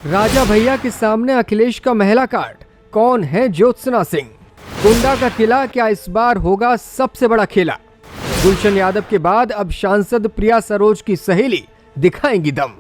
राजा भैया के सामने अखिलेश का महिला कार्ड। कौन है ज्योत्सना सिंह? कुंडा का किला क्या इस बार होगा सबसे बड़ा खेला? गुलशन यादव के बाद अब सांसद प्रिया सरोज की सहेली दिखाएंगी दम।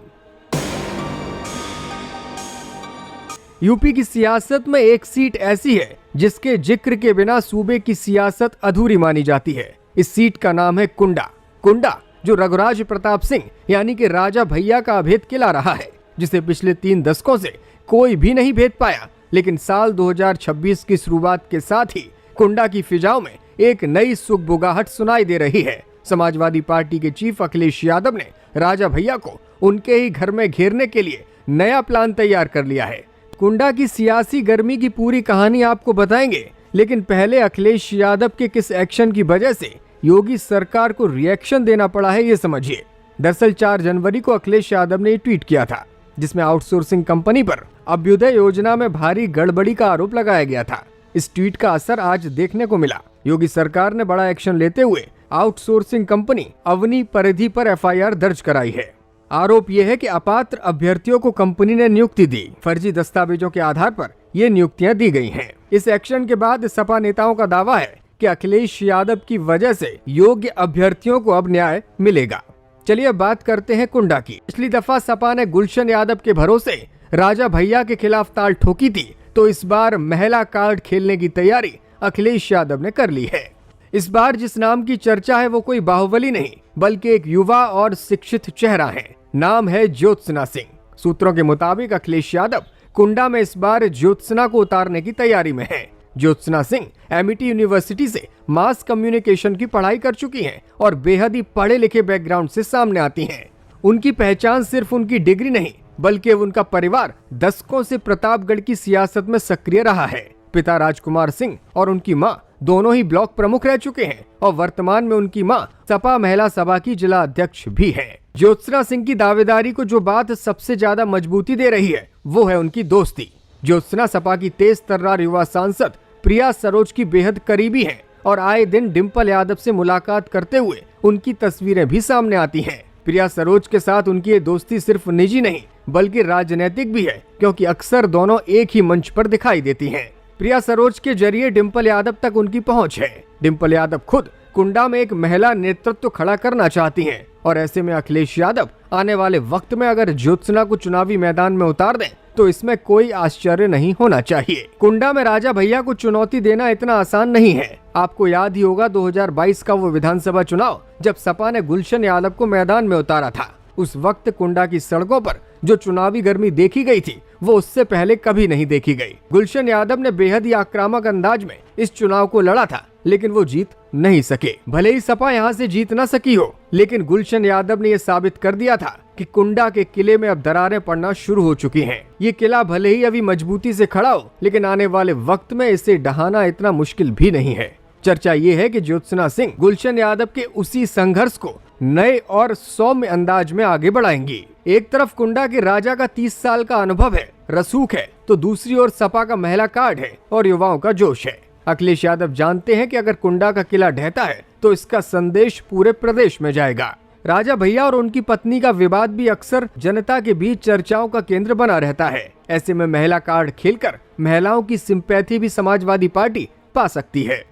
यूपी की सियासत में एक सीट ऐसी है जिसके जिक्र के बिना सूबे की सियासत अधूरी मानी जाती है। इस सीट का नाम है कुंडा। कुंडा जो रघुराज प्रताप सिंह यानी कि राजा भैया का अभेद किला रहा है, जिसे पिछले 3 दशकों से कोई भी नहीं भेद पाया। लेकिन साल 2026 की शुरुआत के साथ ही कुंडा की फिजाओं में एक नई सुगबुगाहट सुनाई दे रही है। समाजवादी पार्टी के चीफ अखिलेश यादव ने राजा भैया को उनके ही घर में घेरने के लिए नया प्लान तैयार कर लिया है। कुंडा की सियासी गर्मी की पूरी कहानी आपको बताएंगे, लेकिन पहले अखिलेश यादव के किस एक्शन की वजह से योगी सरकार को रिएक्शन देना पड़ा है, ये समझिए। दरअसल 4 जनवरी को अखिलेश यादव ने ट्वीट किया था, जिसमें आउटसोर्सिंग कंपनी पर अभ्युदय योजना में भारी गड़बड़ी का आरोप लगाया गया था। इस ट्वीट का असर आज देखने को मिला। योगी सरकार ने बड़ा एक्शन लेते हुए आउटसोर्सिंग कंपनी अवनी परिधि पर एफआईआर दर्ज कराई है। आरोप यह है कि अपात्र अभ्यर्थियों को कंपनी ने नियुक्ति दी। फर्जी दस्तावेजों के आधार पर ये नियुक्तियां दी गई हैं। इस एक्शन के बाद सपा नेताओं का दावा है कि अखिलेश यादव की वजह से योग्य अभ्यर्थियों को अब न्याय मिलेगा। चलिए अब बात करते हैं कुंडा की। पिछली दफा सपा ने गुलशन यादव के भरोसे राजा भैया के खिलाफ ताल ठोकी थी, तो इस बार महिला कार्ड खेलने की तैयारी अखिलेश यादव ने कर ली है। इस बार जिस नाम की चर्चा है वो कोई बाहुबली नहीं, बल्कि एक युवा और शिक्षित चेहरा है। नाम है ज्योत्सना सिंह। सूत्रों के मुताबिक अखिलेश यादव कुंडा में इस बार ज्योत्सना को उतारने की तैयारी में है। ज्योत्सना सिंह एमिटी यूनिवर्सिटी से मास कम्युनिकेशन की पढ़ाई कर चुकी हैं और बेहद ही पढ़े लिखे बैकग्राउंड से सामने आती हैं। उनकी पहचान सिर्फ उनकी डिग्री नहीं, बल्कि उनका परिवार दशकों से प्रतापगढ़ की सियासत में सक्रिय रहा है। पिता राजकुमार सिंह और उनकी मां दोनों ही ब्लॉक प्रमुख रह चुके हैं और वर्तमान में उनकी मां सपा महिला सभा की जिला अध्यक्ष भी है। ज्योत्सना सिंह की दावेदारी को जो बात सबसे ज्यादा मजबूती दे रही है वो है उनकी दोस्ती। ज्योत्सना सपा की तेज तर्रार युवा सांसद प्रिया सरोज की बेहद करीबी है और आए दिन डिंपल यादव से मुलाकात करते हुए उनकी तस्वीरें भी सामने आती हैं। प्रिया सरोज के साथ उनकी ये दोस्ती सिर्फ निजी नहीं बल्कि राजनीतिक भी है, क्योंकि अक्सर दोनों एक ही मंच पर दिखाई देती हैं। प्रिया सरोज के जरिए डिंपल यादव तक उनकी पहुंच है। डिंपल यादव खुद कुंडा में एक महिला नेतृत्व खड़ा करना चाहती हैं और ऐसे में अखिलेश यादव आने वाले वक्त में अगर ज्योत्सना को चुनावी मैदान में उतार दें तो इसमें कोई आश्चर्य नहीं होना चाहिए। कुंडा में राजा भैया को चुनौती देना इतना आसान नहीं है। आपको याद ही होगा 2022 का वो विधानसभा चुनाव जब सपा ने गुलशन यादव को मैदान में उतारा था। उस वक्त कुंडा की सड़कों पर जो चुनावी गर्मी देखी गई थी वो उससे पहले कभी नहीं देखी गई। गुलशन यादव ने बेहद ही आक्रामक अंदाज में इस चुनाव को लड़ा था, लेकिन वो जीत नहीं सके। भले ही सपा यहाँ से जीत न सकी हो, लेकिन गुलशन यादव ने यह साबित कर दिया था कि कुंडा के किले में अब दरारें पड़ना शुरू हो चुकी हैं। ये किला भले ही अभी मजबूती से खड़ा हो, लेकिन आने वाले वक्त में इसे ढहाना इतना मुश्किल भी नहीं है। चर्चा ये है कि ज्योत्सना सिंह गुलशन यादव के उसी संघर्ष को नए और सौम्य अंदाज में आगे बढ़ाएंगी। एक तरफ कुंडा के राजा का 30 साल का अनुभव है, रसूख है, तो दूसरी ओर सपा का महिला कार्ड है और युवाओं का जोश है। अखिलेश यादव जानते हैं कि अगर कुंडा का किला ढहता है तो इसका संदेश पूरे प्रदेश में जाएगा। राजा भैया और उनकी पत्नी का विवाद भी अक्सर जनता के बीच चर्चाओं का केंद्र बना रहता है। ऐसे में महिला कार्ड खेलकर महिलाओं की सिंपैथी भी समाजवादी पार्टी पा सकती है।